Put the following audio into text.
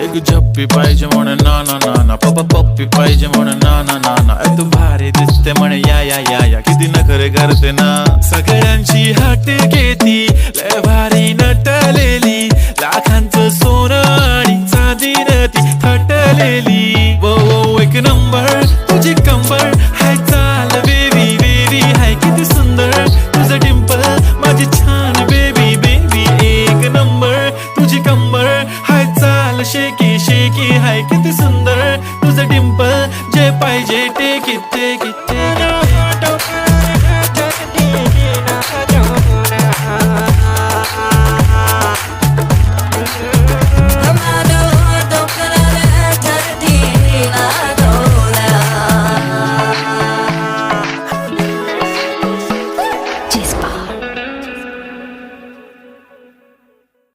एक झप्पी पाहिजे म्हणे ना ना ना ना, पप्पी पाहिजे म्हणे ना ना ना ना. तू भारी दिसते म्हणे या या या या, किती नखरे करते ना. सगळ्यांची हाट घेती, लय भारी नटलेली, लाखांचं सोनं आणि चांदीनं ती थटलेली. वो वो एक नंबर तुझी कंबर, हाय चाल बेबी बेबी, हाय किती सुंदर तुझं डिंपल माझी छान बेबी बेबी. एक नंबर तुझी कंबर, हाय चाल शेकी शेकी, हाय किती सुंदर तुझं डिंपल, जे पाहिजे टेक इट